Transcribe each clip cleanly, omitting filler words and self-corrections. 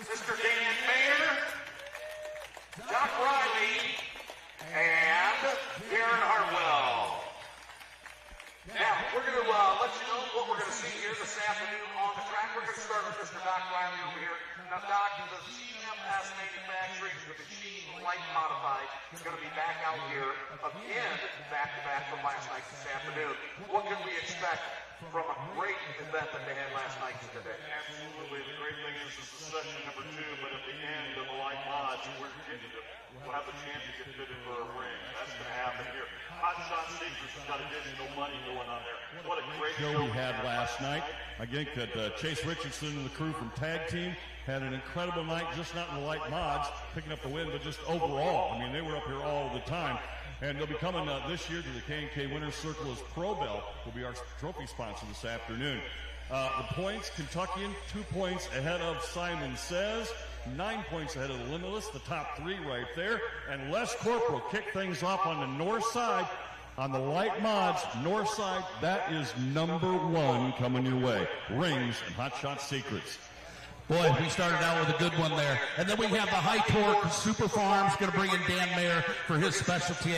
Mr. Dan Mayer, Doc Riley, and Darren Hartwell. Now, we're going to let you know what we're going to see here this afternoon on the track. We're going to start with Mr. Doc Riley over here. Now, Doc, the CMS manufacturing with the Machine Light Modified is going to be back out here again, back-to-back from last night this afternoon. What can we expect from a great event that they had last night to today? Absolutely. The great thing is this is session number 2, but at the end of the light mods, we'll have the championship fitted for a ring. That's going to happen here. Hot Shot Secrets has got additional money going on there. What a great show we had last night. I think that Chase Richardson and the crew from Tag Team had an incredible night, just not in the light mods, picking up the win, but just overall. I mean, they were up here all the time. And they'll be coming this year to the K&K Winners Circle as Pro Bell will be our trophy sponsor this afternoon. The points, Kentuckian, 2 points ahead of Simon Says, 9 points ahead of the Limitless, the top 3 right there. And Les Corporal kicked things off on the north side. On the light mods, north side, that is number 1 coming your way. Rings and Hot Shot Secrets. Boy, we started out with a good one there. And then we have the High Torque Super Farms going to bring in Dan Mayer for his specialty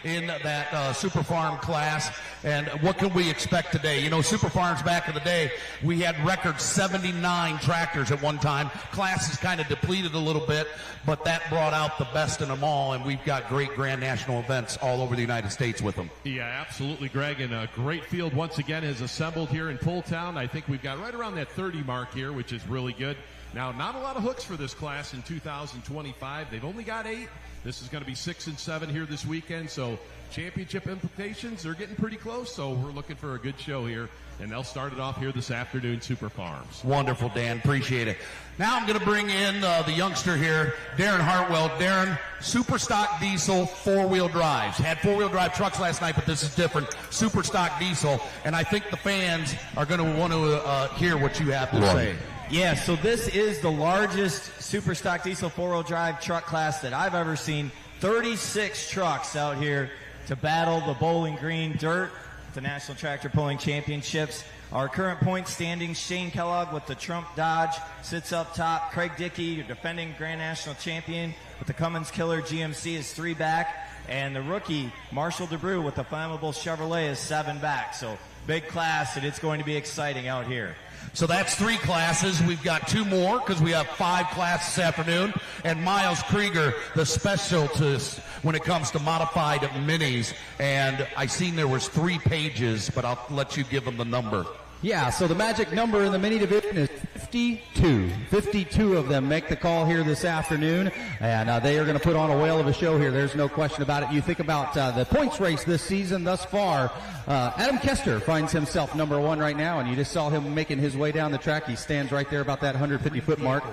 in that Super Farm class. And what can we expect today? You know, Super Farms back in the day, we had record 79 tractors at one time. Class is kind of depleted a little bit, but that brought out the best in them all. And we've got great Grand National events all over the United States with them. Yeah, absolutely, Greg. And a great field once again is assembled here in Fulltown. I think we've got right around that 30 mark here, which is really good. Now, not a lot of hooks for this class in 2025. They've only got 8. This is going to be 6 and 7 here this weekend. So championship implications are getting pretty close. So we're looking for a good show here. And they'll start it off here this afternoon, Super Farms. Wonderful, Dan. Appreciate it. Now I'm going to bring in the youngster here, Darren Hartwell. Darren, super stock diesel, 4-wheel drives. Had 4-wheel drive trucks last night, but this is different. Super stock diesel. And I think the fans are going to want to hear what you have to say. Yeah, so this is the largest super stock diesel 4-wheel drive truck class that I've ever seen. 36 trucks out here to battle the Bowling Green Dirt, the National Tractor Pulling Championships. Our current point standings, Shane Kellogg with the Trump Dodge sits up top. Craig Dickey, your defending Grand National Champion with the Cummins Killer GMC is 3 back. And the rookie, Marshall DeBrew with the flammable Chevrolet is 7 back. So big class, and it's going to be exciting out here. So that's 3 classes. We've got 2 more because we have 5 classes this afternoon. And Miles Krieger, the specialist when it comes to modified minis. And I seen there was 3 pages, but I'll let you give them the number. Yeah, so the magic number in the mini division is 52. 52 of them make the call here this afternoon, and they are going to put on a whale of a show here. There's no question about it. You think about the points race this season thus far. Adam Kester finds himself number 1 right now, and you just saw him making his way down the track. He stands right there about that 150-foot mark,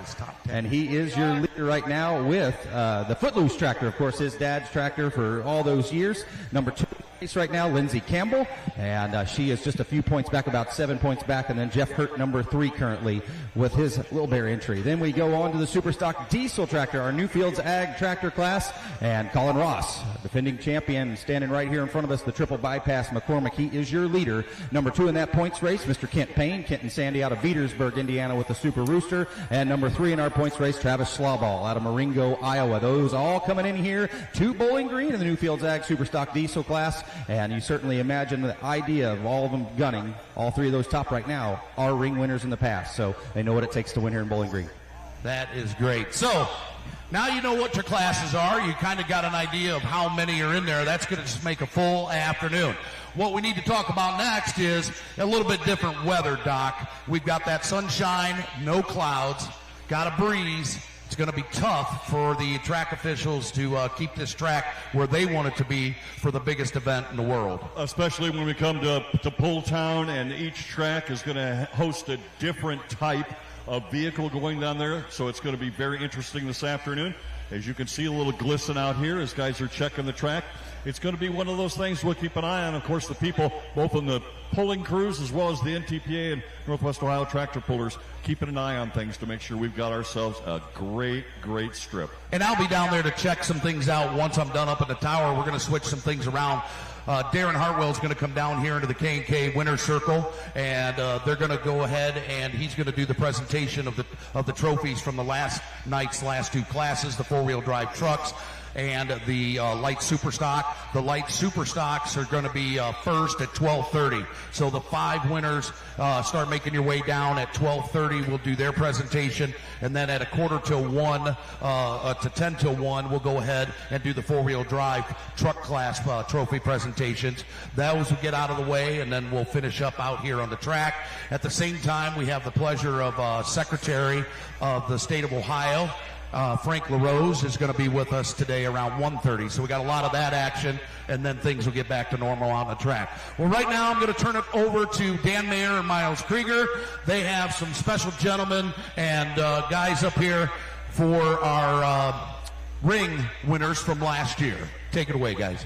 and he is your leader right now with the Footloose tractor, of course, his dad's tractor for all those years. Number 2 right now, Lindsey Campbell, and she is just a few points back, about 7 points back, and then Jeff Hurt, number 3 currently with his Little Bear entry. Then we go on to the Superstock Diesel tractor, our Newfields Ag tractor class, and Colin Ross, defending champion, standing right here in front of us, the triple bypass McCormick. He is your leader. Number 2 in that points race, Mr. Kent Payne, Kent and Sandy out of Petersburg, Indiana with the Super Rooster, and number 3 in our points race, Travis Slawball out of Marengo, Iowa. Those all coming in here to Bowling Green in the Newfields Ag Superstock Diesel class. And you certainly imagine the idea of all of them gunning. All 3 of those top right now are ring winners in the past, so they know what it takes to win here in Bowling Green. That is great. So now you know what your classes are. You kind of got an idea of how many are in there. That's going to just make a full afternoon. What we need to talk about next is a little bit different weather, Doc. We've got that sunshine, no clouds, got a breeze. It's going to be tough for the track officials to keep this track where they want it to be for the biggest event in the world. Especially when we come to Pulltown, and each track is going to host a different type of vehicle going down there. So it's going to be very interesting this afternoon. As you can see, a little glisten out here as guys are checking the track. It's going to be one of those things we'll keep an eye on. Of course, the people both in the pulling crews as well as the NTPA and Northwest Ohio tractor pullers keeping an eye on things to make sure we've got ourselves a great strip. And I'll be down there to check some things out once I'm done up at the tower. We're going to switch some things around. Darren Hartwell's going to come down here into the K&K Winner's Circle, and they're going to go ahead and he's going to do the presentation of the trophies from the last night's last two classes, the four-wheel drive trucks and the light super stock. The light super stocks are going to be first at 12:30. So the 5 winners start making your way down at 12:30. We'll do their presentation, and then at a 1:45 to 10 till 1, we'll go ahead and do the four-wheel drive truck class trophy presentations. Those will get out of the way, and then we'll finish up out here on the track. At the same time, we have the pleasure of Secretary of the State of Ohio, Frank LaRose, is going to be with us today around 1:30. So we got a lot of that action, and then things will get back to normal on the track. Well, right now I'm going to turn it over to Dan Mayer and Miles Krieger. They have some special gentlemen and guys up here for our ring winners from last year. Take it away, guys.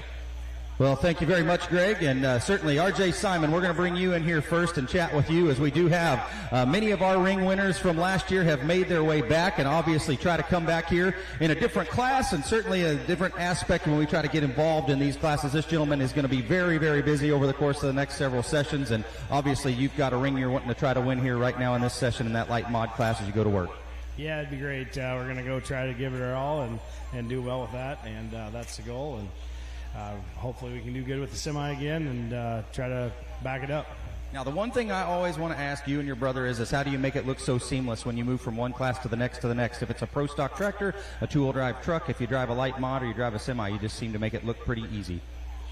Well, thank you very much, Greg, and certainly RJ Simon, we're going to bring you in here first and chat with you, as we do have many of our ring winners from last year have made their way back and obviously try to come back here in a different class and certainly a different aspect when we try to get involved in these classes. This gentleman is going to be very, very busy over the course of the next several sessions, and obviously you've got a ring you're wanting to try to win here right now in this session in that light mod class as you go to work. Yeah, it'd be great. We're going to go try to give it our all and do well with that, and that's the goal. And hopefully we can do good with the semi again and try to back it up. Now, the one thing I always want to ask you and your brother is how do you make it look so seamless when you move from one class to the next? If it's a pro stock tractor, a two-wheel drive truck, if you drive a light mod or you drive a semi, you just seem to make it look pretty easy.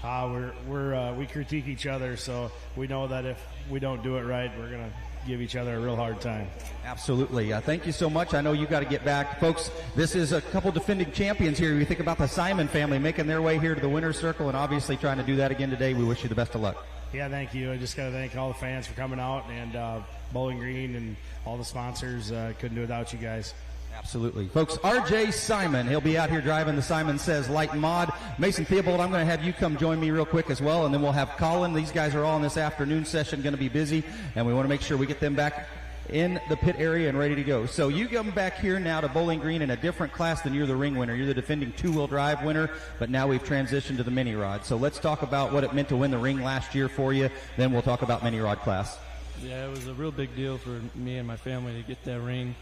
We critique each other, so we know that if we don't do it right, we're going to give each other a real hard time. Absolutely. Thank you so much. I know you got to get back. Folks, this is a couple defending champions here. You think about the Simon family making their way here to the winner's circle and obviously trying to do that again today. We wish you the best of luck. Yeah, thank you. I just got to thank all the fans for coming out and Bowling Green and all the sponsors. Couldn't do it without you guys. Absolutely. Folks, RJ Simon, he'll be out here driving the Simon Says Light Mod. Mason Theobald, I'm going to have you come join me real quick as well, and then we'll have Colin. These guys are all in this afternoon session going to be busy, and we want to make sure we get them back in the pit area and ready to go. So you come back here now to Bowling Green in a different class than you're the ring winner. You're the defending two-wheel drive winner, but now we've transitioned to the mini rod. So let's talk about what it meant to win the ring last year for you, then we'll talk about mini rod class. Yeah, it was a real big deal for me and my family to get that ring.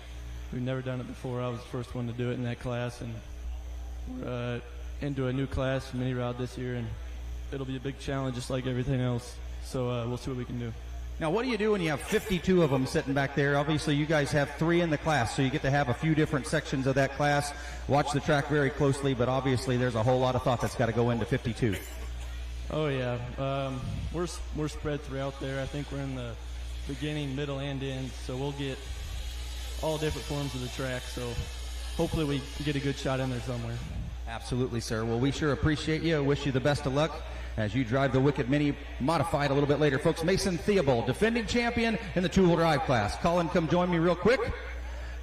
We've never done it before. I was the first one to do it in that class, and we're into a new class, mini rod, this year, and it'll be a big challenge just like everything else. So we'll see what we can do. Now, what do you do when you have 52 of them sitting back there? Obviously, you guys have 3 in the class, so you get to have a few different sections of that class. Watch the track very closely, but obviously there's a whole lot of thought that's got to go into 52. Oh, yeah. We're spread throughout there. I think we're in the beginning, middle, and end, so we'll get all different forms of the track, so hopefully we get a good shot in there somewhere. Absolutely, sir. Well, we sure appreciate you. Wish you the best of luck as you drive the Wicked Mini modified a little bit later. Folks, Mason Theobald, defending champion in the two-wheel drive class. Colin, come join me real quick.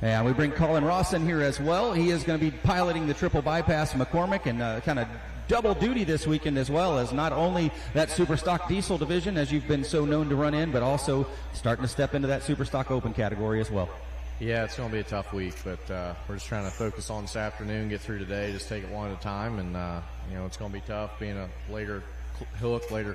And we bring Colin Ross in here as well. He is going to be piloting the triple bypass McCormick and kind of double duty this weekend, as well as not only that super stock diesel division, as you've been so known to run in, but also starting to step into that super stock open category as well. Yeah, it's going to be a tough week, but we're just trying to focus on this afternoon, get through today, just take it one at a time, and it's going to be tough being a later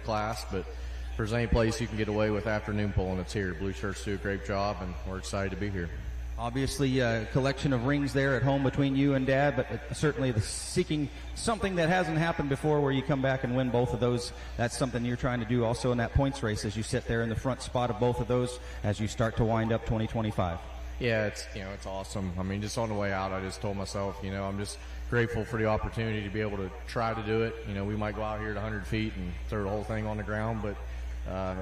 class, but if there's any place you can get away with afternoon pulling, it's here. Blue Shirts do a great job, and we're excited to be here. Obviously, a collection of rings there at home between you and Dad, but certainly seeking something that hasn't happened before where you come back and win both of those. That's something you're trying to do also in that points race as you sit there in the front spot of both of those as you start to wind up 2025. Yeah, it's awesome. I mean, just on the way out, I just told myself, I'm just grateful for the opportunity to be able to try to do it. We might go out here at 100 feet and throw the whole thing on the ground, but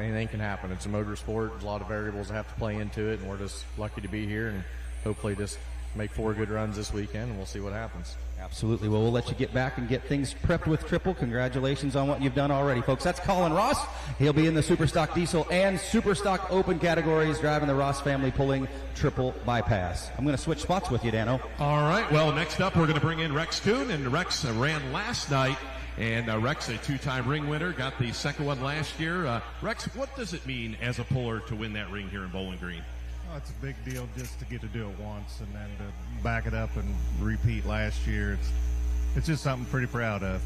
anything can happen. It's a motorsport. There's a lot of variables that have to play into it, and we're just lucky to be here and hopefully just make 4 good runs this weekend, and we'll see what happens. Absolutely. Well, we'll let you get back and get things prepped with triple. Congratulations on what you've done already, folks. That's Colin Ross. He'll be in the Superstock Diesel and Superstock Open categories, driving the Ross family pulling triple bypass. I'm going to switch spots with you, Dano. All right. Well, next up, we're going to bring in Rex Kuhn, and Rex ran last night And Rex, a two-time ring winner, got the second one last year. Rex, what does it mean as a puller to win that ring here in Bowling Green? Oh, it's a big deal just to get to do it once and then to back it up and repeat last year. It's just something pretty proud of.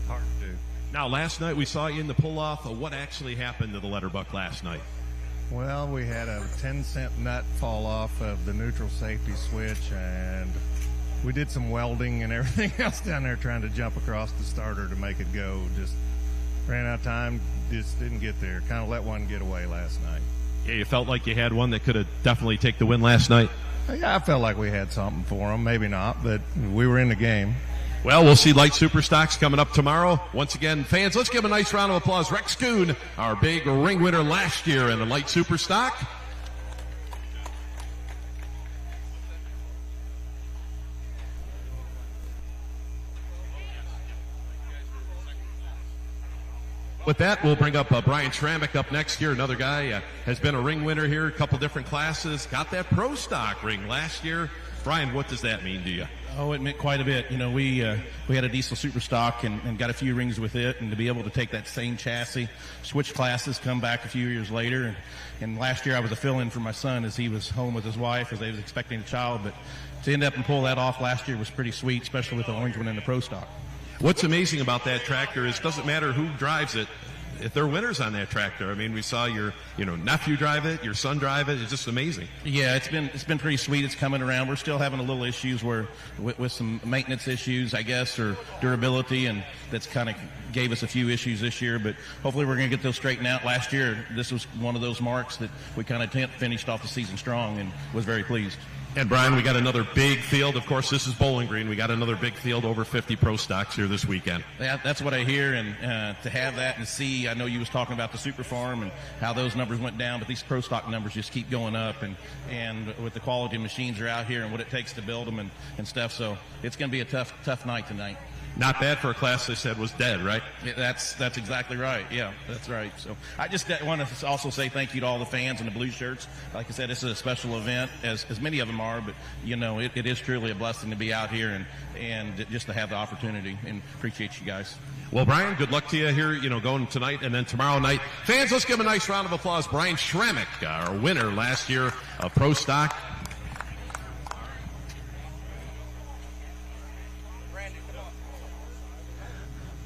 Hard to do. Now, last night we saw you in the pull-off. What actually happened to the letterbuck last night? Well, we had a 10-cent nut fall off of the neutral safety switch, and we did some welding and everything else down there trying to jump across the starter to make it go. Just ran out of time, just didn't get there. Kind of let one get away last night. Yeah, you felt like you had one that could have definitely taken the win last night? Yeah, I felt like we had something for them. Maybe not, but we were in the game. Well, we'll see Light Super Stocks coming up tomorrow. Once again, fans, let's give a nice round of applause. Rex Kuhn, our big ring winner last year in the Light Super Stock. With that, we'll bring up Brian Schrammick up next year. Another guy has been a ring winner here, a couple different classes. Got that Pro Stock ring last year. Brian, what does that mean to you? Oh, it meant quite a bit. You know, we had a diesel super stock and got a few rings with it, and to be able to take that same chassis, switch classes, come back a few years later. And last year I was a fill-in for my son as he was home with his wife as they was expecting a child. But to end up and pull that off last year was pretty sweet, especially with the orange one in the Pro Stock. What's amazing about that tractor is it doesn't matter who drives it. If they're winners on that tractor, I mean, we saw your, nephew drive it, your son drive it. It's just amazing. Yeah, it's been pretty sweet. It's coming around. We're still having a little issues with some maintenance issues, I guess, or durability, and that's kind of gave us a few issues this year. But hopefully, we're going to get those straightened out. Last year, this was one of those marks that we kind of finished off the season strong, and was very pleased. And Brian, we got another big field. Of course, this is Bowling Green. We got another big field, over 50 Pro Stocks here this weekend. That's what I hear, and to have that and see, I know you was talking about the Super Farm and how those numbers went down, but these Pro Stock numbers just keep going up, and with the quality of machines are out here and what it takes to build them and stuff. So it's going to be a tough night tonight. Not bad for a class they said was dead, right? Yeah, that's exactly right. Yeah, that's right. So I just want to also say thank you to all the fans in the blue shirts. Like I said, this is a special event, as many of them are, but it is truly a blessing to be out here and just to have the opportunity, and appreciate you guys. Well, Brian, good luck to you here, going tonight and then tomorrow night. Fans, let's give him a nice round of applause. Brian Schrammick, our winner last year of Pro Stock.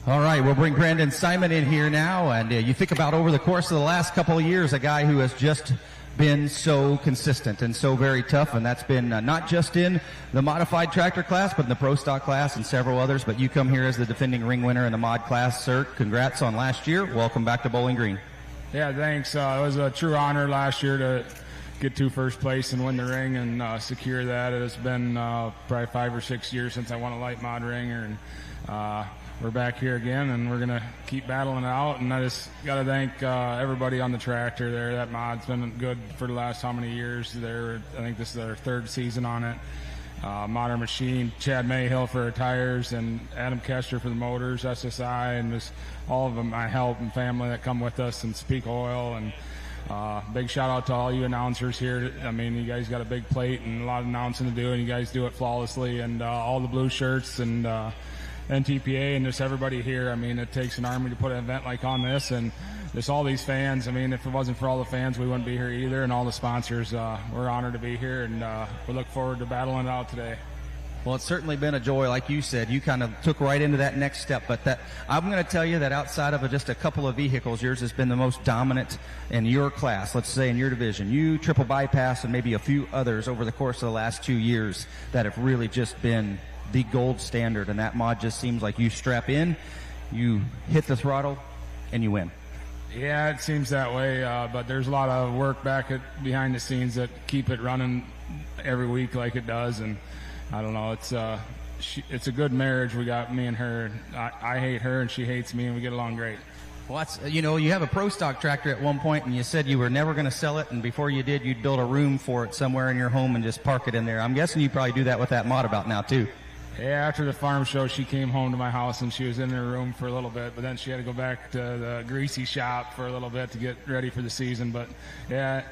All right, we'll bring Brandon Simon in here now. And you think about over the course of the last couple of years, a guy who has just been so consistent and so very tough. And that's been not just in the modified tractor class, but in the Pro Stock class and several others. But you come here as the defending ring winner in the mod class, sir. Congrats on last year. Welcome back to Bowling Green. Yeah, thanks. It was a true honor last year to get to first place and win the ring and secure that. It's been probably 5 or 6 years since I won a light mod ringer, and we're back here again, and we're going to keep battling it out. And I just got to thank everybody on the tractor there. That mod's been good for the last how many years there. I think this is their third season on it. Modern Machine, Chad Mayhill for our tires, and Adam Kester for the motors, SSI, and just all of them, my help and family that come with us, and Speak Oil. And big shout out to all you announcers here. I mean, you guys got a big plate and a lot of announcing to do, and you guys do it flawlessly. And all the blue shirts and NTPA and just everybody here. I mean, it takes an army to put an event like on this, and just all these fans. I mean, if it wasn't for all the fans, we wouldn't be here either, and all the sponsors. We're honored to be here, and we look forward to battling it out today. Well, it's certainly been a joy. Like you said, you kind of took right into that next step. But I'm going to tell you that outside of just a couple of vehicles, yours has been the most dominant in your class, let's say in your division. You, Triple Bypass, and maybe a few others over the course of the last 2 years that have really just been the gold standard. And that mod just seems like you strap in, you hit the throttle, and you win. Yeah, it seems that way, but there's a lot of work behind the scenes that keep it running every week like it does. And I don't know, it's a good marriage we got, me and her. I hate her and she hates me, and we get along great. Well, you have a Pro Stock tractor at one point, and you said you were never going to sell it, and before you did, you'd build a room for it somewhere in your home and just park it in there. I'm guessing you probably do that with that mod about now too. Yeah, after the farm show, she came home to my house, and she was in her room for a little bit, but then she had to go back to the greasy shop for a little bit to get ready for the season. But yeah,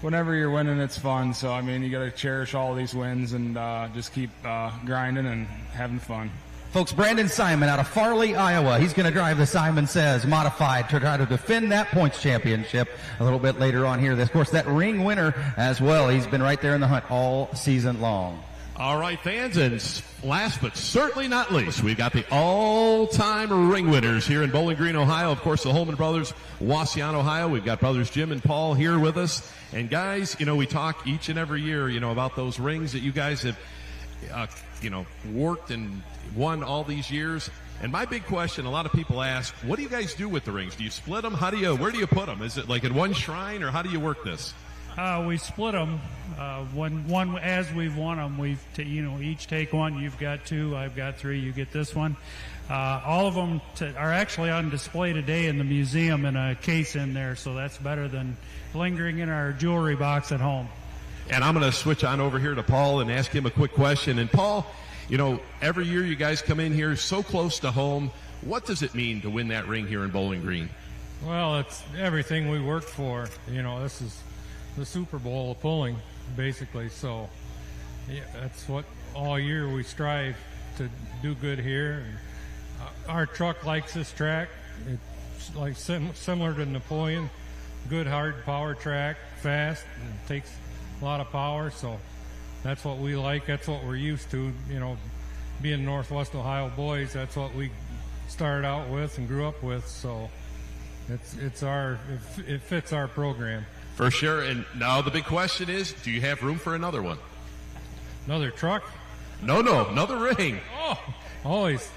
whenever you're winning, it's fun. So, I mean, you got to cherish all these wins and just keep grinding and having fun. Folks, Brandon Simon out of Farley, Iowa. He's going to drive the Simon Says Modified to try to defend that points championship a little bit later on here. Of course, that ring winner as well. He's been right there in the hunt all season long. All right, fans, and last but certainly not least, we've got the all-time ring winners here in Bowling Green, Ohio. Of course, the Holman brothers, Wasion, Ohio. We've got brothers Jim and Paul here with us. And guys, we talk each and every year, about those rings that you guys have, worked and won all these years. And my big question, a lot of people ask, what do you guys do with the rings? Do you split them? Where do you put them? Is it like in one shrine, or how do you work this? We split them. As we've won them, we've each take one. You've got two, I've got three. You get this one. All of them are actually on display today in the museum in a case in there, so that's better than lingering in our jewelry box at home. And I'm going to switch on over here to Paul and ask him a quick question. And Paul, every year you guys come in here so close to home. What does it mean to win that ring here in Bowling Green? Well, it's everything we worked for. This is the Super Bowl of pulling, basically. So that's what all year we strive to do good here. And our truck likes this track. It's like similar to Napoleon, good hard power track, fast, and takes a lot of power. So that's what we like. That's what we're used to. Being Northwest Ohio boys, that's what we started out with and grew up with. So it fits our program. For sure. And now the big question is, do you have room for another one? Another truck? No, another ring. Oh, always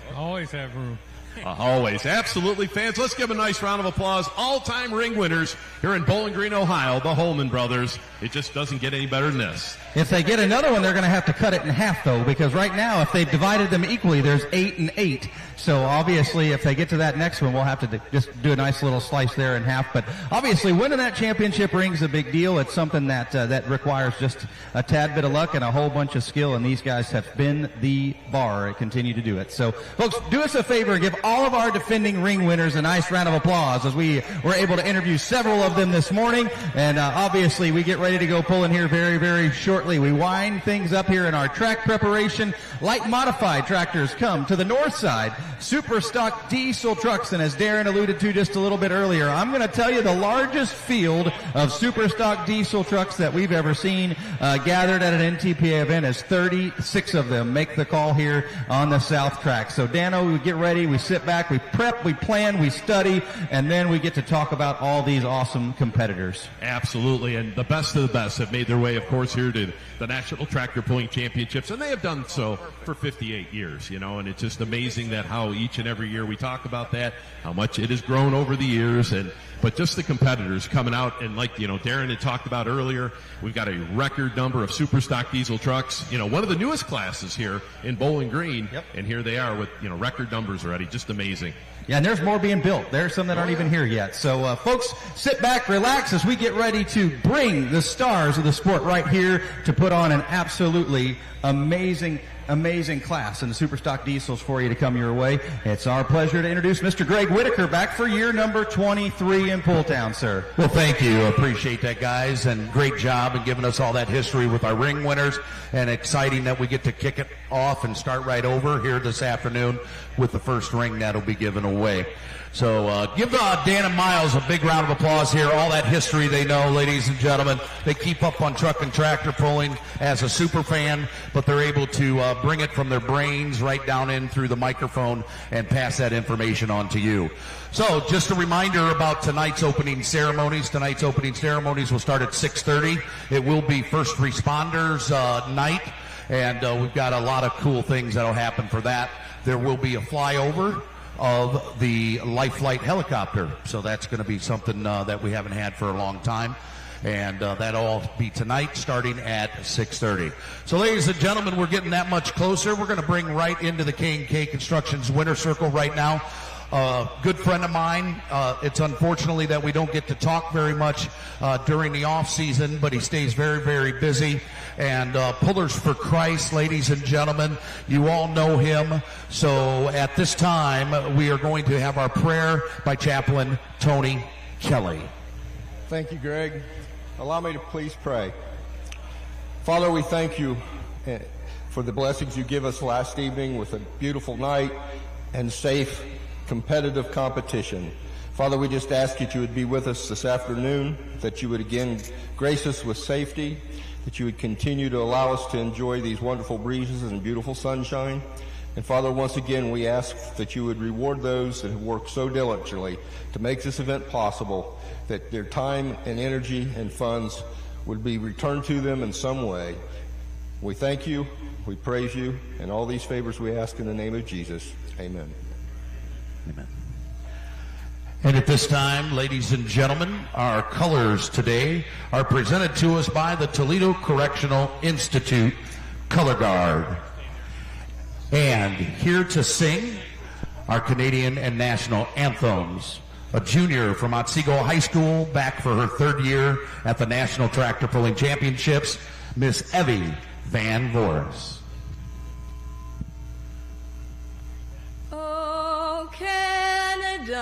have room. Always. Absolutely, fans. Let's give a nice round of applause. All-time ring winners here in Bowling Green, Ohio, the Holman brothers. It just doesn't get any better than this. If they get another one, they're going to have to cut it in half, though, because right now, if they've divided them equally, there's 8 and 8. So obviously, if they get to that next one, we'll have to just do a nice little slice there in half. But obviously, winning that championship ring is a big deal. It's something that requires just a tad bit of luck and a whole bunch of skill, and these guys have been the bar and continue to do it. So, folks, do us a favor and give all of our defending ring winners a nice round of applause, as we were able to interview several of them this morning. And obviously, we get ready to go pulling here very, very shortly. We wind things up here in our track preparation. Light modified tractors come to the north side. Super stock diesel trucks, and as Darren alluded to just a little bit earlier, I'm going to tell you the largest field of super stock diesel trucks that we've ever seen gathered at an NTPA event is 36 of them make the call here on the south track. So Dano, we get ready, we sit back, we prep, we plan, we study, and then we get to talk about all these awesome competitors. Absolutely, and the best of the best have made their way, of course, here to the National Tractor Pulling Championships, and they have done so for 58 years, and it's just amazing that how each and every year we talk about that, how much it has grown over the years, but just the competitors coming out, and like, Darren had talked about earlier, we've got a record number of super stock diesel trucks, one of the newest classes here in Bowling Green, and here they are with, record numbers already, just amazing. Yeah, and there's more being built. There's some that aren't even here yet. So, folks, sit back, relax as we get ready to bring the stars of the sport right here to put on an absolutely amazing class in the super stock diesels for you to come your way. It's our pleasure to introduce Mr. Greg Whitaker back for year number 23 in Pulltown, sir. Well, thank you. Appreciate that, guys, and great job in giving us all that history with our ring winners, and exciting that we get to kick it off and start right over here this afternoon with the first ring that'll be given away. So give Dan and Miles a big round of applause here. All that history they know, ladies and gentlemen. They keep up on truck and tractor pulling as a super fan, but they're able to bring it from their brains right down in through the microphone and pass that information on to you. So just a reminder about tonight's opening ceremonies. Tonight's opening ceremonies will start at 6:30. It will be first responders night, and we've got a lot of cool things that'll happen for that. There will be a flyover of the Life Flight helicopter. So that's going to be something that we haven't had for a long time. And that'll all be tonight starting at 6:30. So ladies and gentlemen, we're getting that much closer. We're going to bring right into the K&K Constructions Winter Circle right now. Good friend of mine. It's unfortunately that we don't get to talk very much during the off season, but he stays very, very busy. And Pullers for Christ, ladies and gentlemen, you all know him. So at this time, we are going to have our prayer by Chaplain Tony Kelly. Thank you, Greg. Allow me to please pray. Father, we thank you for the blessings you give us last evening with a beautiful night and safe, competitive competition. Father, we just ask that you would be with us this afternoon, that you would again grace us with safety, that you would continue to allow us to enjoy these wonderful breezes and beautiful sunshine. And Father, once again, we ask that you would reward those that have worked so diligently to make this event possible, that their time and energy and funds would be returned to them in some way. We thank you, we praise you, and all these favors we ask in the name of Jesus. Amen. Amen. And at this time, ladies and gentlemen, our colors today are presented to us by the Toledo Correctional Institute Color Guard. And here to sing our Canadian and national anthems, a junior from Otsego High School, back for her third year at the National Tractor Pulling Championships, Miss Evie Van Voris. Oh, Canada,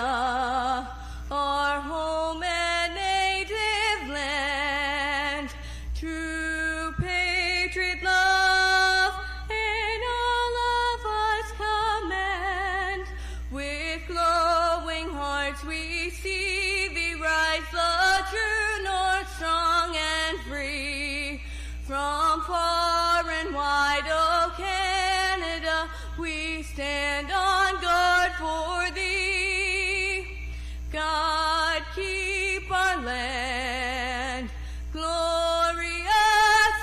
our home and native land, true patriot love in all of us command. With glowing hearts we see thee rise, the true north, strong and free. From far and wide, oh Canada, we stand on guard for thee. God, keep our land glorious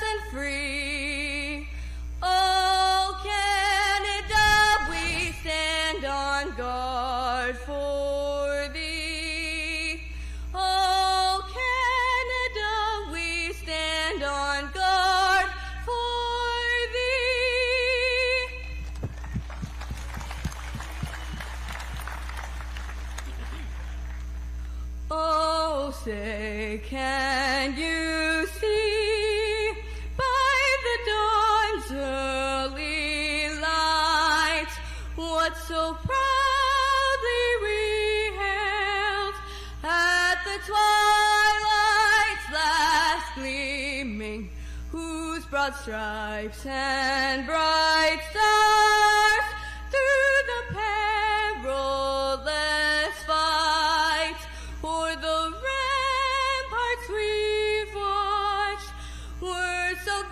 and free. Oh Canada, we stand on guard for thee. Oh Canada, we stand on guard for thee. Oh, say, can you see by the dawn's early light what so proudly we hailed at the twilight's last gleaming, whose broad stripes and bright stars through the perilous fight o'er the ramparts we've watched were so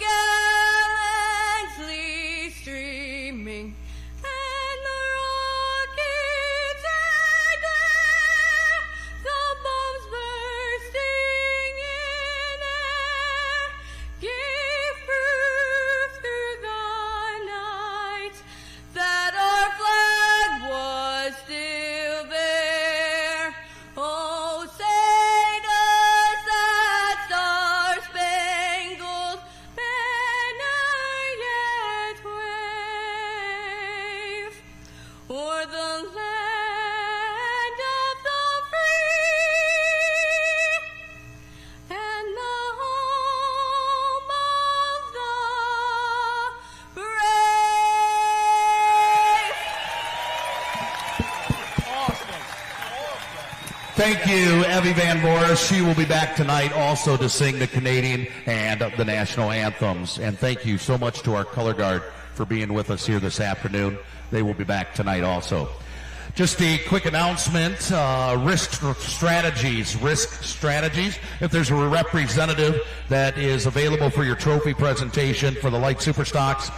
gallantly streaming, and the rockets and glare, the bombs bursting in air, gave proof through the night that our flag was still there. Oh, say does that star-spangled banner yet wave o'er the land of the free and the home of the brave? Thank you, Evie Van Voris. She will be back tonight also to sing the Canadian and the national anthems. And thank you so much to our color guard for being with us here this afternoon. They will be back tonight also. Just a quick announcement, risk strategies. If there's a representative that is available for your trophy presentation for the Light Superstocks,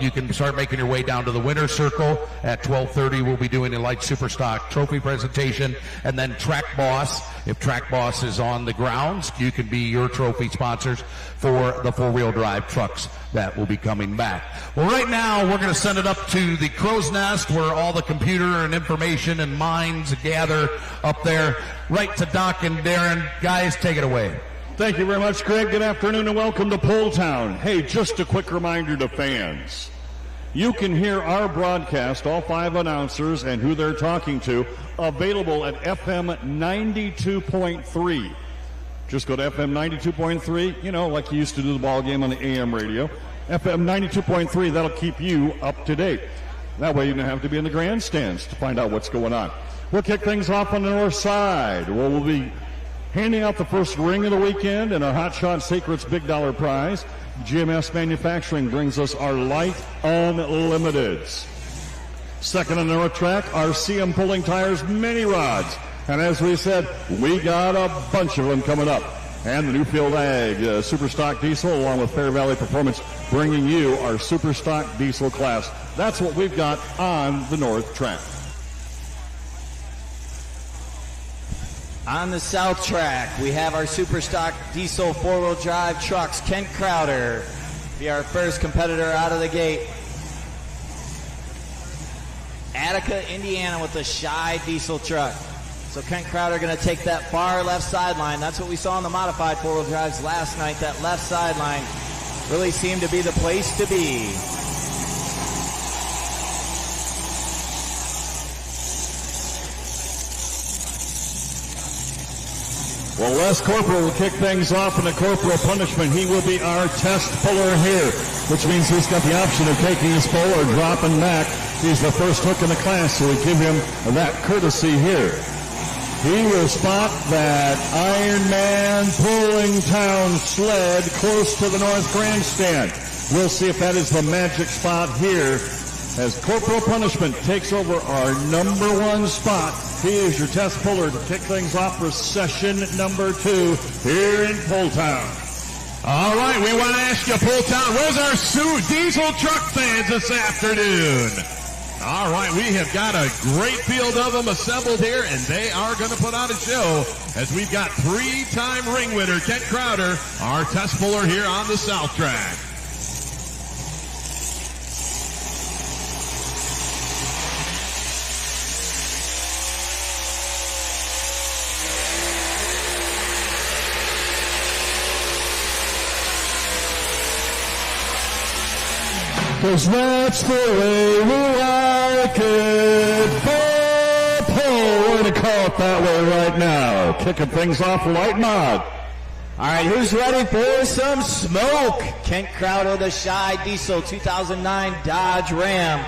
you can start making your way down to the winner's circle. At 12:30, we'll be doing a Light Superstock trophy presentation. And then Track Boss, if Track Boss is on the grounds, you can be your trophy sponsors for the four-wheel drive trucks that will be coming back. Well, right now, we're going to send it up to the Crow's Nest where all the computer and information and minds gather up there. Right to Doc and Darren. Guys, take it away. Thank you very much, Greg. Good afternoon and welcome to Pull Town. Hey, just a quick reminder to fans. You can hear our broadcast, all 5 announcers and who they're talking to, available at FM 92.3. Just go to FM 92.3, you know, like you used to do the ball game on the AM radio. FM 92.3, that'll keep you up to date. That way you don't have to be in the grandstands to find out what's going on. We'll kick things off on the north side, where we'll be handing out the first ring of the weekend and our Hot Shot Secrets Big Dollar Prize. GMS Manufacturing brings us our Light Unlimiteds. Second on the north track, our CM Pulling Tires mini rods. And as we said, we got a bunch of them coming up. And the Newfield Ag Superstock Diesel along with Fair Valley Performance bringing you our Superstock Diesel class. That's what we've got on the north track. On the south track, we have our Superstock Diesel four-wheel drive trucks. Kent Crowder be our first competitor out of the gate. Attica, Indiana with the Shy diesel truck. So Kent Crowder going to take that far left sideline. That's what we saw on the modified four-wheel drives last night. That left sideline really seemed to be the place to be. Well, Les Corporal will kick things off in the corporal punishment. He will be our test puller here, which means he's got the option of taking his pull or dropping back. He's the first hook in the class, so we give him that courtesy here. He will spot that Ironman Pulling Town sled close to the north grandstand. We'll see if that is the magic spot here as Corporal Punishment takes over our number one spot. He is your test puller to kick things off for session number 2 here in Pull Town. All right, we want to ask you, Pull Town, where's our diesel truck fans this afternoon? All right, we have got a great field of them assembled here, and they are going to put on a show as we've got 3-time ring winner Kent Crowder, our test puller here on the south track. Cause that's the way we like it. FullPull, we're going to call it that way right now. Kicking things off Light Mod. All right, who's ready for some smoke? Kent Crowder, the Shy Diesel 2009 Dodge Ram.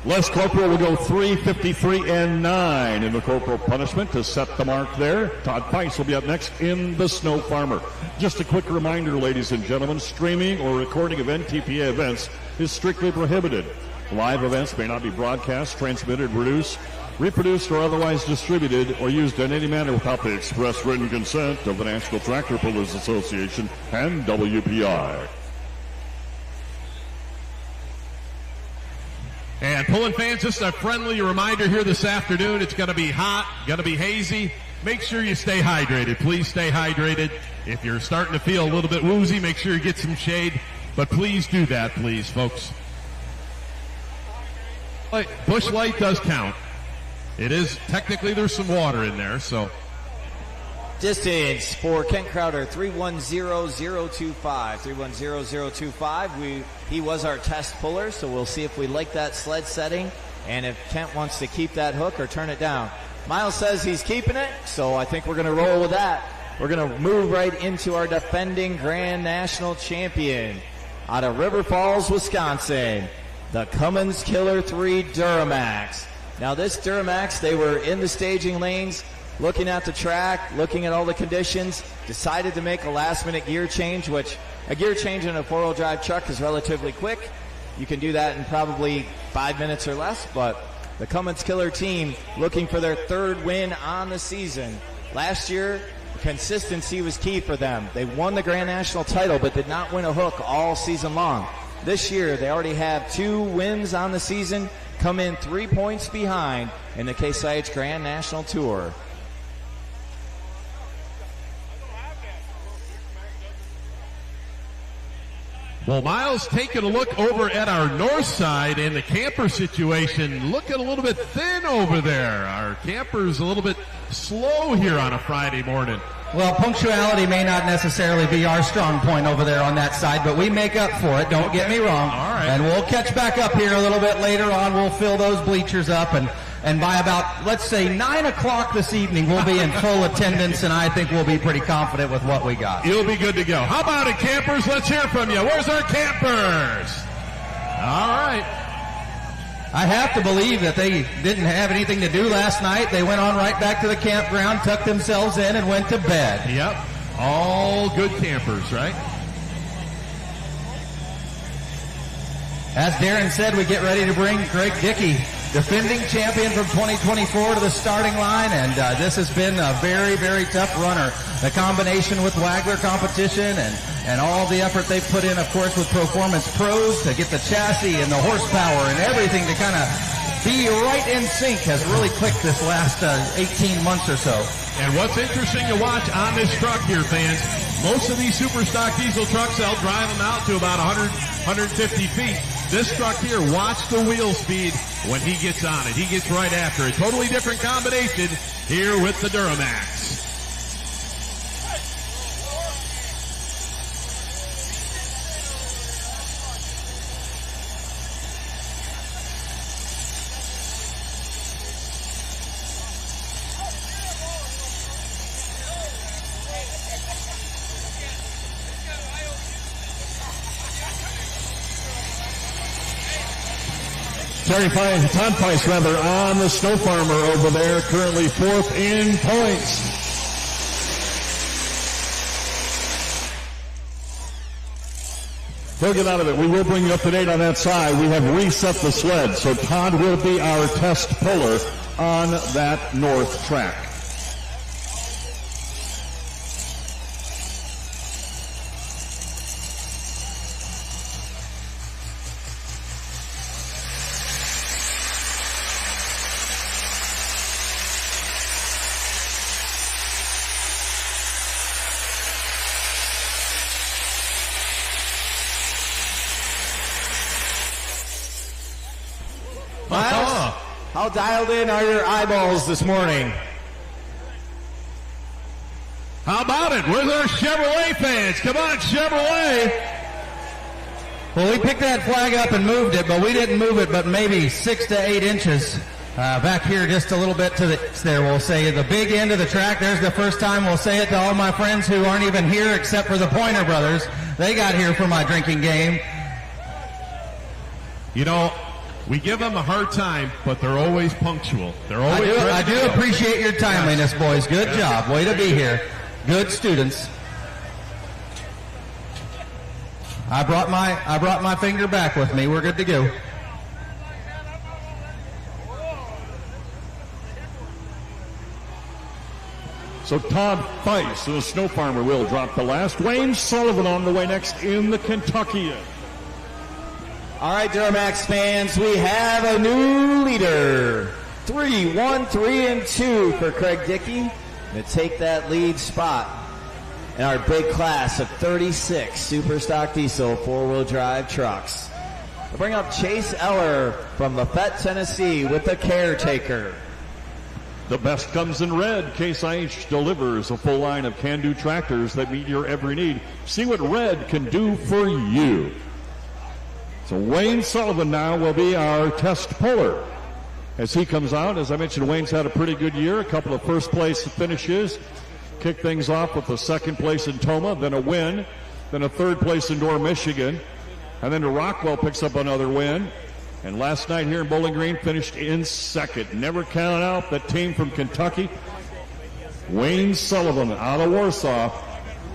Les Corporal will go 3:53 and 9 in the corporal punishment to set the mark there. Todd Price will be up next in the Snow Farmer. Just a quick reminder, ladies and gentlemen, streaming or recording of NTPA events is strictly prohibited. Live events may not be broadcast, transmitted, reproduced, or otherwise distributed or used in any manner without the express written consent of the National Tractor Pullers Association and WPI. And pulling fans, just a friendly reminder here this afternoon. It's going to be hot, going to be hazy. Make sure you stay hydrated. Please stay hydrated. If you're starting to feel a little bit woozy, make sure you get some shade. But please do that, please, folks. Bush Light does count. It is, technically there's some water in there, so. Distance for Kent Crowder, 310.025. 310.025. He was our test puller, so we'll see if we like that sled setting and if Kent wants to keep that hook or turn it down. Miles says he's keeping it, so I think we're going to roll with that. We're going to move right into our defending Grand National Champion out of River Falls, Wisconsin, the Cummins Killer 3 Duramax. Now this Duramax, they were in the staging lanes, looking at the track, looking at all the conditions, decided to make a last-minute gear change, which a gear change in a four-wheel drive truck is relatively quick. You can do that in probably 5 minutes or less, but the Cummins Killer team looking for their 3rd win on the season. Last year, consistency was key for them. They won the Grand National title, but did not win a hook all season long. This year, they already have 2 wins on the season, come in 3 points behind in the Case IH Grand National Tour. Well, Miles taking a look over at our north side and the camper situation looking a little bit thin over there. Our camper's a little bit slow here on a Friday morning. Well, punctuality may not necessarily be our strong point over there on that side, but we make up for it, don't get me wrong. All right. And we'll catch back up here a little bit later on. We'll fill those bleachers up, and And by about, let's say, 9 o'clock this evening, we'll be in full attendance, and I think we'll be pretty confident with what we got. You'll be good to go. How about it, campers? Let's hear from you. Where's our campers? All right. I have to believe that they didn't have anything to do last night. They went on right back to the campground, tucked themselves in, and went to bed. Yep. All good campers, right? As Darren said, we get ready to bring Greg Dickey, defending champion from 2024, to the starting line, and this has been a very, very tough runner. The combination with Wagler competition and all the effort they've put in, of course, with Performance Pros to get the chassis and the horsepower and everything to kind of be right in sync has really clicked this last 18 months or so. And what's interesting to watch on this truck here, fans, most of these super stock diesel trucks, they'll drive them out to about 100, 150 feet. This truck here, watch the wheel speed when he gets on it. He gets right after it. Totally different combination here with the Duramax. Todd Price on the Snow Farmer over there, currently 4th in points. He'll get out of it. We will bring you up to date on that side. We have reset the sled, so Todd will be our test puller on that north track. Miles, how dialed in are your eyeballs this morning? How about it? Where's our Chevrolet fans? Come on, Chevrolet. Well, we picked that flag up and moved it, but we didn't move it but maybe 6 to 8 inches. Back here just a little bit to there, we'll say the big end of the track. There's the first time we'll say it to all my friends who aren't even here except for the Pointer Brothers. They got here for my drinking game. You know, we give them a hard time, but they're always punctual. They're always I do appreciate your timeliness, boys. Good job. Way to be here. Good students. I brought my finger back with me. We're good to go. So Todd Feist, the Snow Farmer, will drop the last. Wayne Sullivan on the way next in the Kentuckian. All right, Duramax fans, we have a new leader. 3, 1, 3, and 2 for Craig Dickey to take that lead spot in our big class of 36 super stock diesel 4-wheel drive trucks. We'll bring up Chase Eller from Lafayette, Tennessee with the Caretaker. The best comes in red. Case IH delivers a full line of can-do tractors that meet your every need. See what red can do for you. So Wayne Sullivan now will be our test puller as he comes out. As I mentioned, Wayne's had a pretty good year, a couple of first place finishes. Kicked things off with a second place in Toma, then a win, then a third place in Door, Michigan, and then Rockwell picks up another win. And last night here in Bowling Green finished in second. Never count out that team from Kentucky. Wayne Sullivan out of Warsaw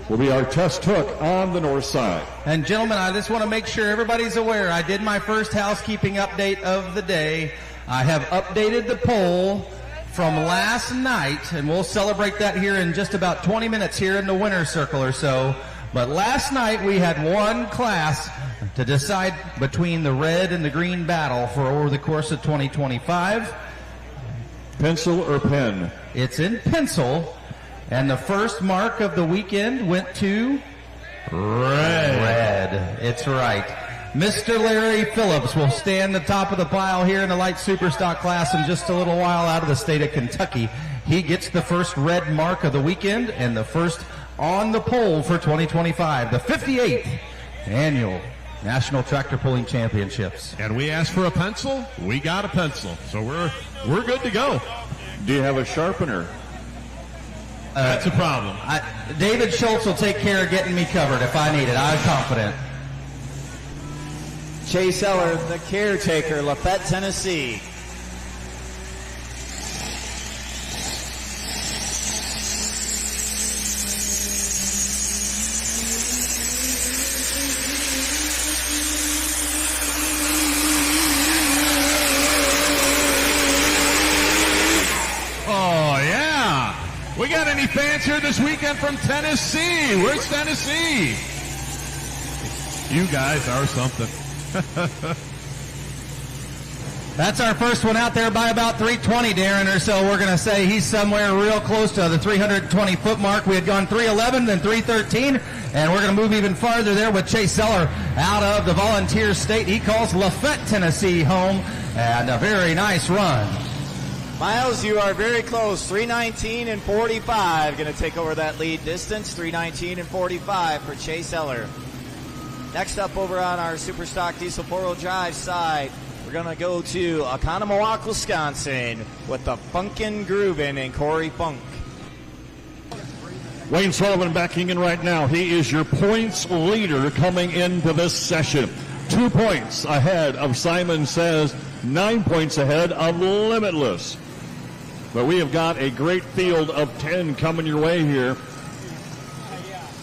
will be our test hook on the north side. And gentlemen, I just want to make sure everybody's aware, I did my first housekeeping update of the day. I have updated the poll from last night, and we'll celebrate that here in just about 20 minutes here in the winner's circle or so. But last night we had one class to decide between the red and the green battle for over the course of 2025. Pencil or pen? It's in pencil. And the first mark of the weekend went to red. It's right. Mr. Larry Phillips will stand the top of the pile here in the light superstock class in just a little while out of the state of Kentucky. He gets the first red mark of the weekend and the first on the pole for 2025, the 58th annual National Tractor Pulling Championships. And we asked for a pencil, we got a pencil. So we're good to go. Do you have a sharpener? That's a problem. David Schultz will take care of getting me covered if I need it. I'm confident. Chase Eller, the caretaker, Lafayette, Tennessee. Oh, yeah. We got any fans here this weekend from Tennessee? Where's Tennessee? You guys are something. That's our first one out there by about 320, Darren, or so. We're going to say he's somewhere real close to the 320-foot mark. We had gone 311, then 313, and we're going to move even farther there with Chase Zeller out of the Volunteer State. He calls Lafayette, Tennessee home, and a very nice run. Miles, you are very close. 3:19 and 45 going to take over that lead distance. 3:19 and 45 for Chase Eller. Next up over on our Superstock Diesel 4-wheel drive side, we're going to go to Oconomowoc, Wisconsin with the Funkin' Groovin' and Corey Funk. Wayne Sullivan backing in right now. He is your points leader coming into this session. 2 points ahead of Simon Says, 9 points ahead of Limitless. But we have got a great field of 10 coming your way here.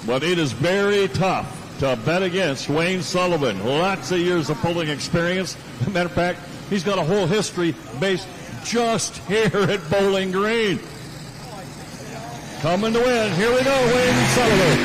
But it is very tough to bet against Wayne Sullivan. Lots of years of pulling experience. As a matter of fact, he's got a whole history based just here at Bowling Green. Coming to win. Here we go, Wayne Sullivan.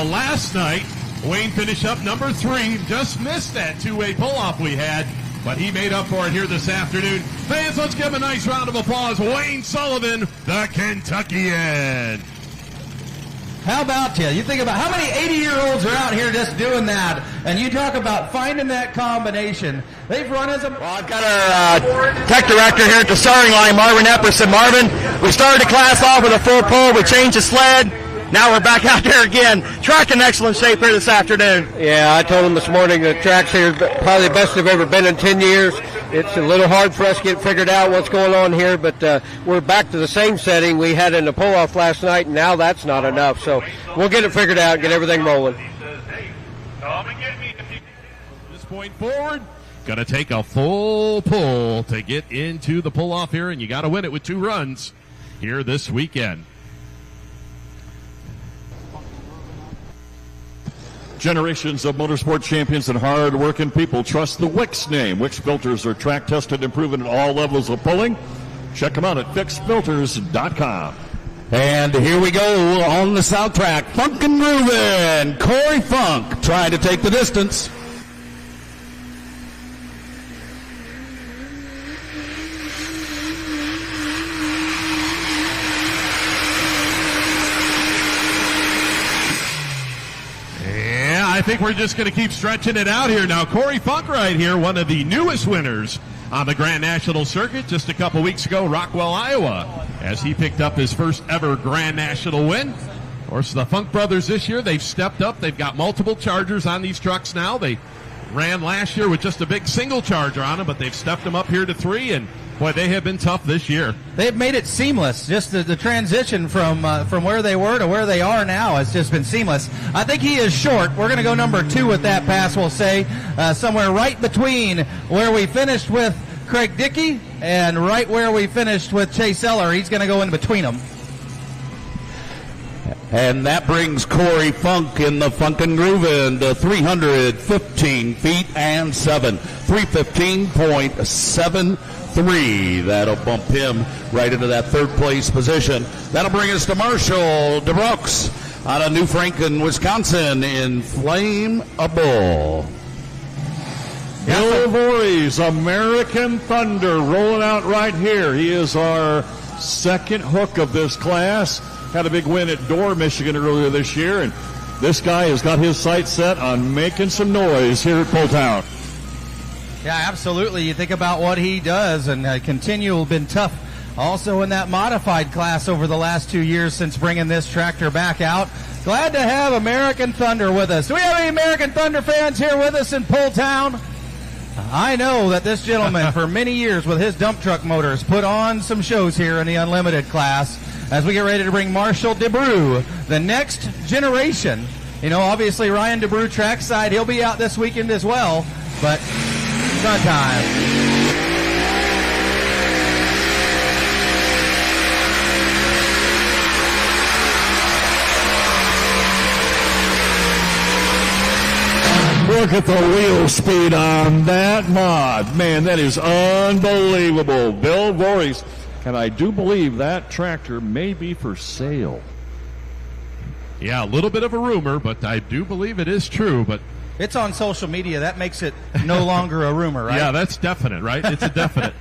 Last night, Wayne finished up number 3. Just missed that two-way pull-off we had, but he made up for it here this afternoon. Fans, let's give him a nice round of applause. Wayne Sullivan, the Kentuckian. How about you? You think about how many 80-year-olds are out here just doing that, and you talk about finding that combination. They've run as a... Well, I've got our tech director here at the starting line, Marvin Epperson. Marvin, we started the class off with a full pull. We changed the sled. Now we're back out there again. Track in excellent shape here this afternoon. Yeah, I told him this morning the track's here probably the best they've ever been in 10 years. It's a little hard for us to get figured out what's going on here, but we're back to the same setting we had in the pull-off last night, and now that's not enough. So we'll get it figured out and get everything rolling. This point forward, going to take a full pull to get into the pull-off here, and you got to win it with 2 runs here this weekend. Generations of motorsport champions and hard-working people trust the Wix name. Wix filters are track-tested and proven at all levels of pulling. Check them out at fixfilters.com. And here we go on the South Track. Funkin' Groovin', Corey Funk trying to take the distance. I think we're just going to keep stretching it out here now. Corey Funk right here, one of the newest winners on the Grand National Circuit just a couple weeks ago, Rockwell, Iowa, as he picked up his first ever Grand National win. Of course, the Funk brothers this year, they've stepped up. They've got multiple Chargers on these trucks now. They ran last year with just a big single Charger on them, but they've stepped them up here to 3, and boy, they have been tough this year. They've made it seamless. Just the transition from where they were to where they are now has just been seamless. I think he is short. We're going to go number 2 with that pass, we'll say, somewhere right between where we finished with Craig Dickey and right where we finished with Chase Eller. He's going to go in between them. And that brings Corey Funk in the Funkin' Groovin' to 315 feet and 7. 315.73. That'll bump him right into that 3rd place position. That'll bring us to Marshall DeBrooks out of New Franklin, Wisconsin in Flameable. Bill Voorhees, American Thunder, rolling out right here. He is our 2nd hook of this class. Had a big win at Dorr, Michigan earlier this year, and This guy has got his sights set on making some noise here at Pulltown. Yeah, absolutely. You think about what he does, and continual been tough also in that modified class over the last 2 years since bringing this tractor back out. Glad to have American Thunder with us. Do we have any American Thunder fans here with us in Pulltown? I know that this gentleman, for many years with his dump truck motors, put on some shows here in the Unlimited class as we get ready to bring Marshall DeBrew, the next generation. You know, obviously Ryan DeBrew trackside, he'll be out this weekend as well, but front time. Look at the wheel speed on that mod. Man, that is unbelievable. Bill Voorhees. And I do believe that tractor may be for sale. Yeah, a little bit of a rumor, but I do believe it is true. But it's on social media. That makes it no longer a rumor, right? Yeah, that's definite, right? It's a definite.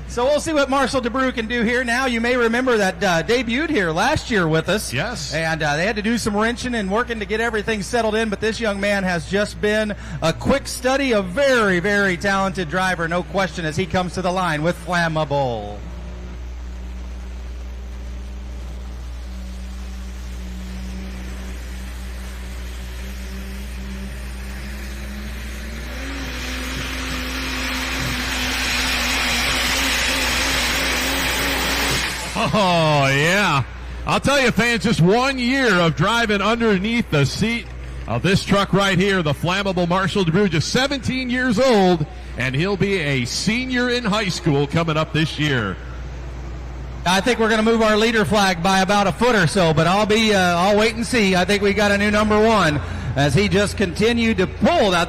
So we'll see what Marshall DeBrew can do here. Now, you may remember that debuted here last year with us. Yes. And they had to do some wrenching and working to get everything settled in, but this young man has just been a quick study, a very, very talented driver, no question, as he comes to the line with Flammable. Oh, yeah. I'll tell you, fans, just 1 year of driving underneath the seat of this truck right here, the Flammable Marshall DeBrew, just 17 years old, and he'll be a senior in high school coming up this year. I think we're going to move our leader flag by about a foot or so, but I'll wait and see. I think we got a new number one as he just continued to pull. Now,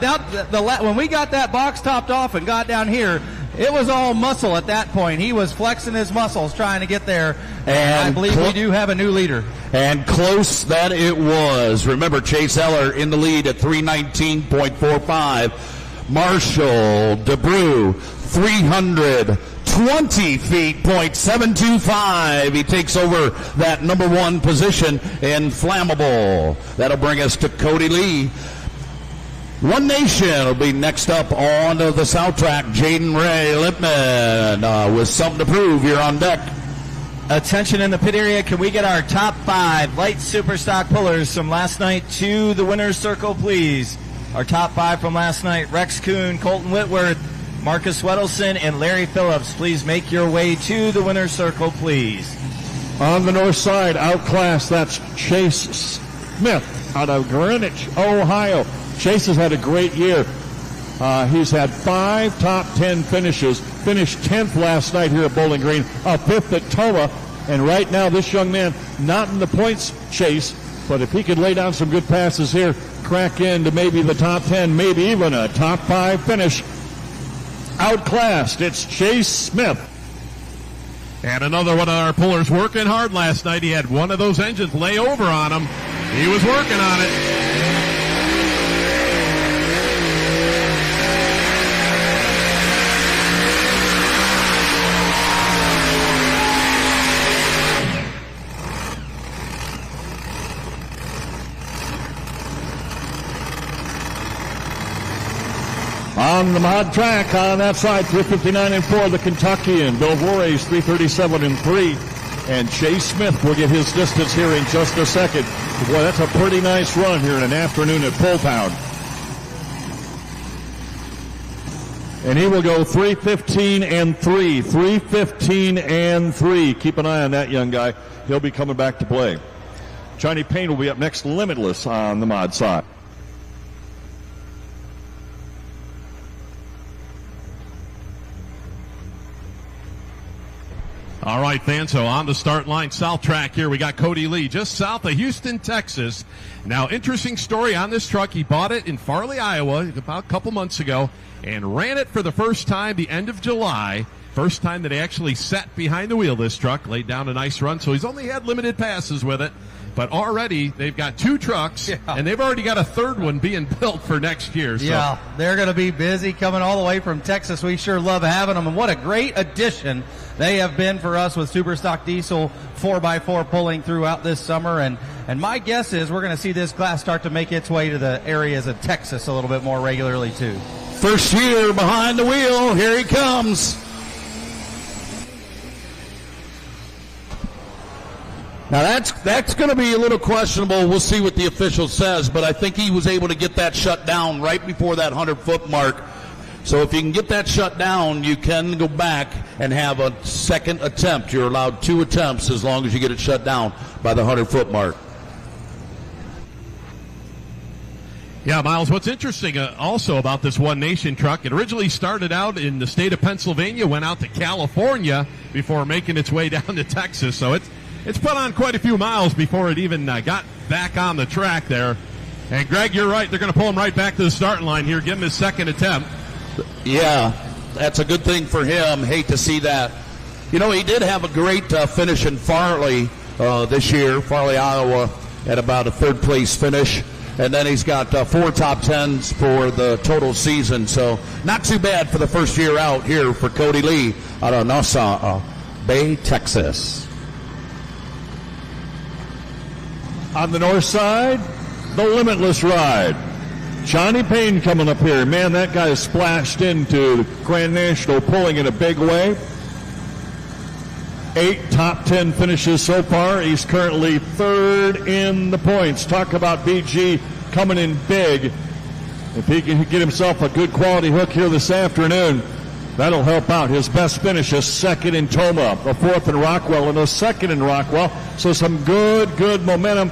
when we got that box topped off and got down here, it was all muscle at that point. He was flexing his muscles trying to get there. And I believe we do have a new leader. And close that it was. Remember, Chase Eller in the lead at 319.45. Marshall DeBrew, 320 feet, .725. He takes over that number one position in Flammable. That'll bring us to Cody Lee. One Nation will be next up on the South Track. Jaden Ray Lippman with something to prove here on deck. Attention in the pit area. Can we get our top 5 light super stock pullers from last night to the winner's circle, please? Our top 5 from last night: Rex Kuhn, Colton Whitworth, Marcus Weddleson, and Larry Phillips. Please make your way to the winner's circle, please. On the north side, outclassed, that's Chase Smith out of Greenwich, Ohio. Chase has had a great year. He's had 5 top 10 finishes. Finished 10th last night here at Bowling Green, a 5th at Toma. And right now, this young man, not in the points chase, but if he could lay down some good passes here, crack into maybe the top 10, maybe even a top 5 finish. Outclassed, it's Chase Smith. And another one of our pullers working hard last night. He had one of those engines lay over on him. He was working on it. On the mod track, on that side, 359.4, the Kentuckian. Bill Voorhees, 337.3. And Chase Smith will get his distance here in just a second. Boy, that's a pretty nice run here in an afternoon at Pulltown. And he will go 3:15.3. 3:15.3. Keep an eye on that young guy. He'll be coming back to play. Johnny Payne will be up next, Limitless on the mod side. All right, fans, so on the start line, South Track here, we got Cody Lee, just south of Houston, Texas. Now, interesting story on this truck. He bought it in Farley, Iowa, about a couple months ago, and ran it for the first time the end of July. First time that he actually sat behind the wheel of this truck, laid down a nice run. So he's only had limited passes with it. But already they've got 2 trucks, and they've already got a third one being built for next year. So. Yeah, they're going to be busy coming all the way from Texas. We sure love having them, and what a great addition they have been for us with Superstock Diesel 4x4 pulling throughout this summer. And And my guess is we're going to see this class start to make its way to the areas of Texas a little bit more regularly, too. First year behind the wheel. Here he comes. Now that's going to be a little questionable. We'll see what the official says, but I think he was able to get that shut down right before that 100-foot mark. So if you can get that shut down, you can go back and have a second attempt. You're allowed 2 attempts as long as you get it shut down by the 100-foot mark. Yeah, Miles, what's interesting also about this One Nation truck, it originally started out in the state of Pennsylvania, went out to California before making its way down to Texas. So it's put on quite a few miles before it even got back on the track there. And, Greg, you're right. They're going to pull him right back to the starting line here, give him his second attempt. Yeah, that's a good thing for him. Hate to see that. You know, he did have a great finish in Farley this year, Farley, Iowa, at about a third-place finish. And then he's got 4 top 10s for the total season. So not too bad for the first year out here for Cody Lee out of Nassau Bay, Texas. On the north side, the Limitless Ride. Johnny Payne coming up here. Man, that guy has splashed into the Grand National pulling in a big way. 8 top 10 finishes so far. He's currently 3rd in the points. Talk about BG coming in big. If he can get himself a good quality hook here this afternoon, that'll help out. His best finish is 2nd in Toma, a 4th in Rockwell, and a 2nd in Rockwell. So some good momentum